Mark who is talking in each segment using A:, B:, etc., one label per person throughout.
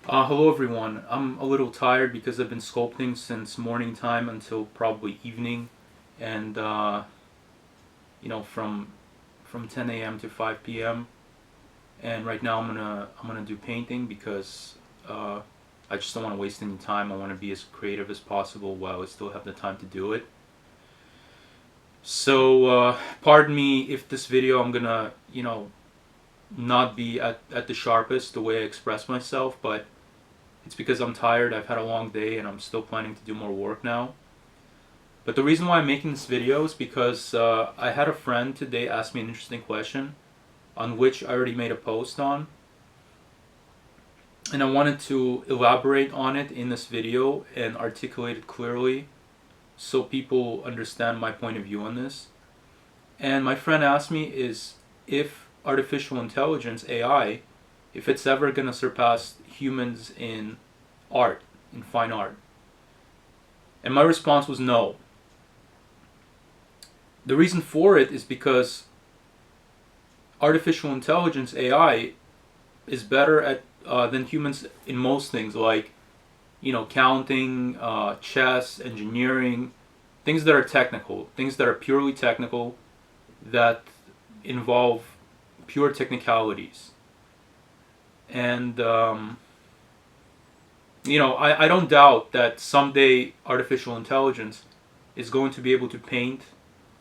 A: Hello everyone. I'm a little tired because I've been sculpting since morning time until probably evening, and from 10 a.m. to 5 p.m. And right now I'm gonna do painting because uh, I just don't want to waste any time. I want to be as creative as possible while I still have the time to do it. So pardon me if this video I'm gonna not be at the sharpest the way I express myself, but it's because I'm tired. I've had a long day and I'm still planning to do more work now. But the reason why I'm making this video is because I had a friend today ask me an interesting question on which I already made a post on. And I wanted to elaborate on it in this video and articulate it clearly so people understand my point of view on this. And my friend asked me is if artificial intelligence, AI, if it's ever going to surpass humans in art, in fine art. And my response was no. The reason for it is because artificial intelligence, AI, is better at than humans in most things, like counting, chess, engineering, things that are technical, things that are purely technical, that involve pure technicalities. And I don't doubt that someday artificial intelligence is going to be able to paint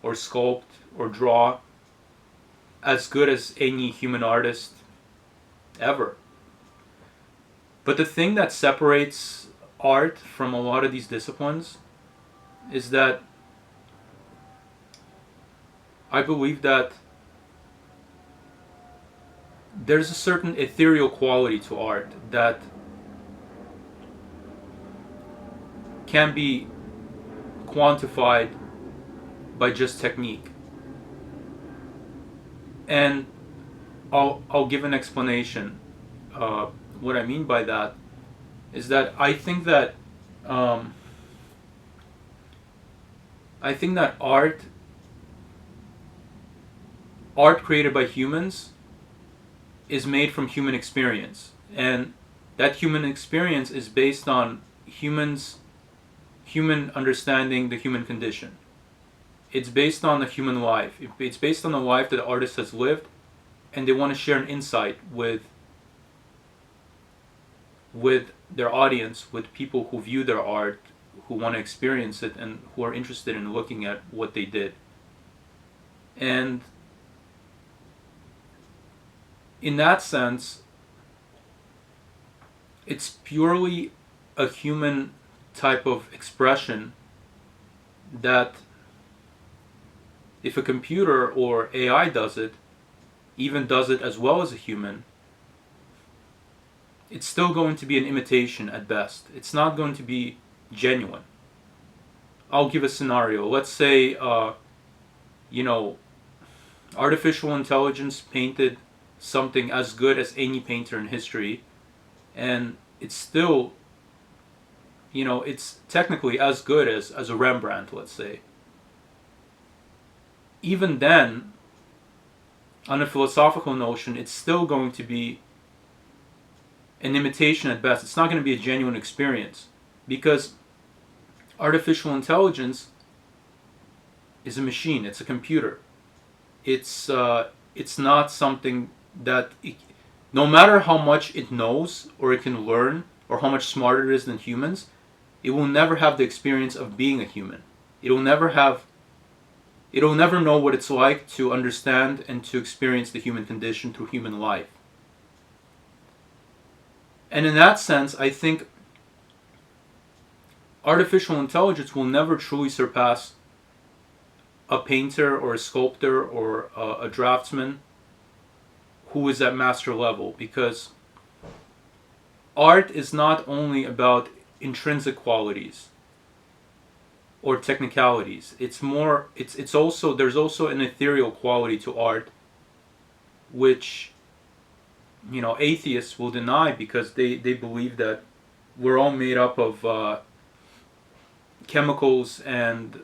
A: or sculpt or draw as good as any human artist ever. But the thing that separates art from a lot of these disciplines is that I believe that there's a certain ethereal quality to art that can be quantified by just technique. And I'll give an explanation. What I mean by that is that um, I think that art created by humans is made from human experience, and that human experience is based on human understanding the human condition. It's based on the human life. It's based on the life that the artist has lived, and they want to share an insight with their audience, with people who view their art, who want to experience it, and who are interested in looking at what they did. And in that sense, it's purely a human type of expression that if a computer or AI does it, even does it as well as a human, it's still going to be an imitation at best. It's not going to be genuine. I'll give a scenario. Let's say, artificial intelligence painted something as good as any painter in history, and it's still, it's technically as good as a Rembrandt, let's say. Even then, on a philosophical notion, it's still going to be an imitation at best. It's not going to be a genuine experience because artificial intelligence is a machine. It's a computer. It's not something that no matter how much it knows or it can learn or how much smarter it is than humans, it will never have the experience of being a human. It'll never know what it's like to understand and to experience the human condition through human life. And in that sense, I think artificial intelligence will never truly surpass a painter or a sculptor or a draftsman who is at master level, because art is not only about intrinsic qualities or technicalities. It's also, there's also an ethereal quality to art which atheists will deny because they believe that we're all made up of chemicals and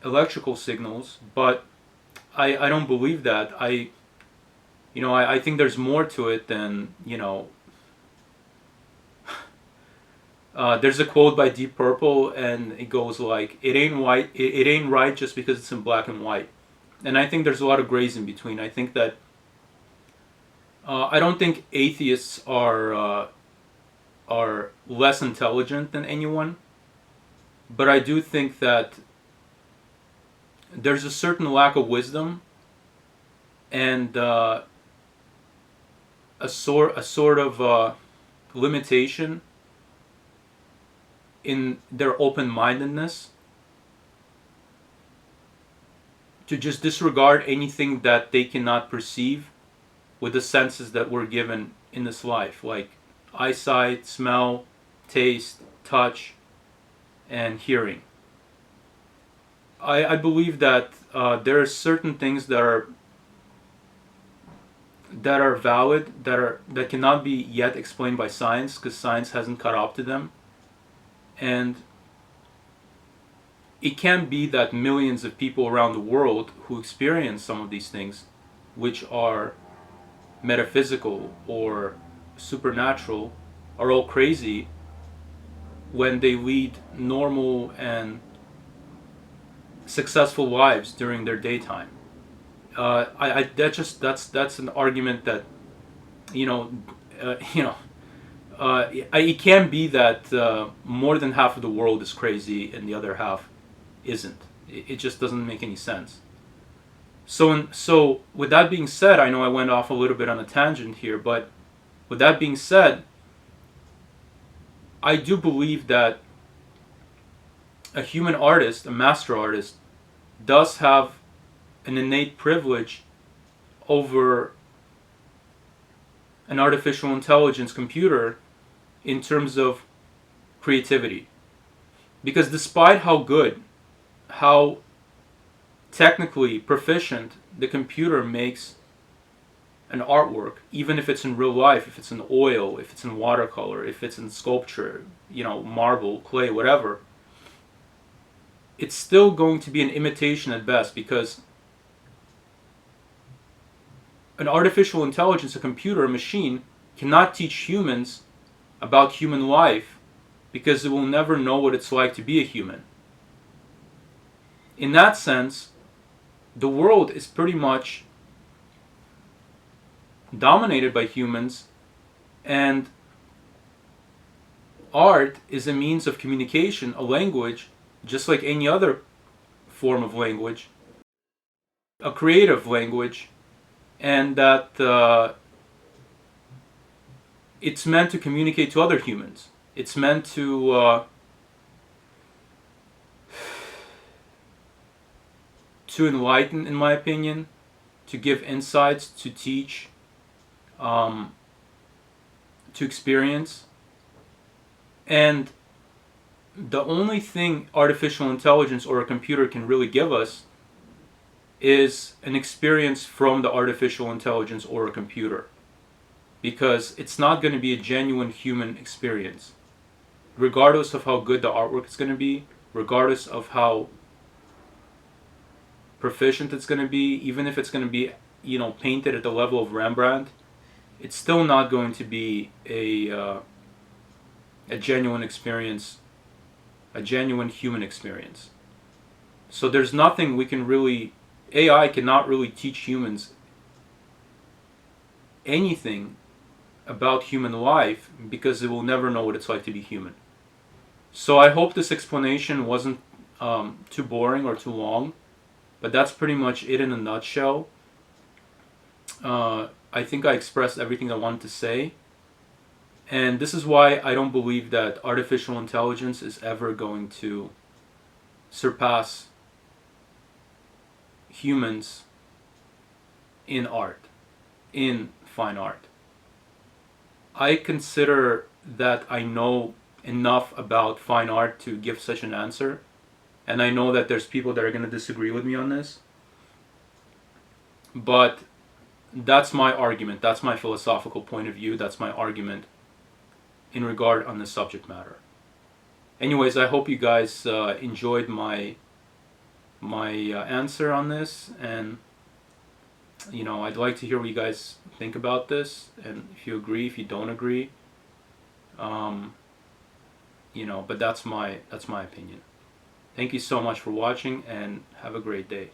A: electrical signals, but I don't believe that. I think there's more to it than There's a quote by Deep Purple, and it goes like, "It ain't white. It ain't right just because it's in black and white." And I think there's a lot of grays in between. I think that I don't think atheists are less intelligent than anyone, but I do think that there's a certain lack of wisdom and a sort of limitation in their open-mindedness to just disregard anything that they cannot perceive with the senses that we're given in this life, like eyesight, smell, taste, touch, and hearing. I believe that there are certain things that are valid, that cannot be yet explained by science because science hasn't caught up to them. And it can be that millions of people around the world who experience some of these things, which are metaphysical or supernatural, are all crazy when they lead normal and successful lives during their daytime. That's an argument that you know, uh, you know, it can be that more than half of the world is crazy and the other half isn't. It just doesn't make any sense. So with that being said, I know I went off a little bit on a tangent here, but with that being said, I do believe that a human artist, a master artist, does have an innate privilege over an artificial intelligence computer in terms of creativity. Because despite how good, how technically proficient the computer makes an artwork, even if it's in real life, if it's in oil, if it's in watercolor, if it's in sculpture, marble, clay, whatever, it's still going to be an imitation at best because an artificial intelligence, a computer, a machine, cannot teach humans about human life because it will never know what it's like to be a human. In that sense, the world is pretty much dominated by humans, and art is a means of communication, a language, just like any other form of language, a creative language, and that it's meant to communicate to other humans. It's meant to enlighten, in my opinion, to give insights, to teach, to experience. And the only thing artificial intelligence or a computer can really give us is an experience from the artificial intelligence or a computer. Because it's not going to be a genuine human experience. Regardless of how good the artwork is going to be, regardless of how proficient it's going to be, even if it's going to be, painted at the level of Rembrandt, it's still not going to be a genuine experience, a genuine human experience. So there's nothing we can really, AI cannot really teach humans anything about human life because it will never know what it's like to be human. So I hope this explanation wasn't too boring or too long, but that's pretty much it in a nutshell. I think I expressed everything I wanted to say. And this is why I don't believe that artificial intelligence is ever going to surpass humans in art, in fine art. I consider that I know enough about fine art to give such an answer, and I know that there's people that are going to disagree with me on this, but that's my argument, that's my philosophical point of view, that's my argument in regard on the subject matter. Anyways, I hope you guys enjoyed my answer on this, and I'd like to hear what you guys think about this, and if you agree, if you don't agree. But that's my opinion. Thank you so much for watching, and have a great day.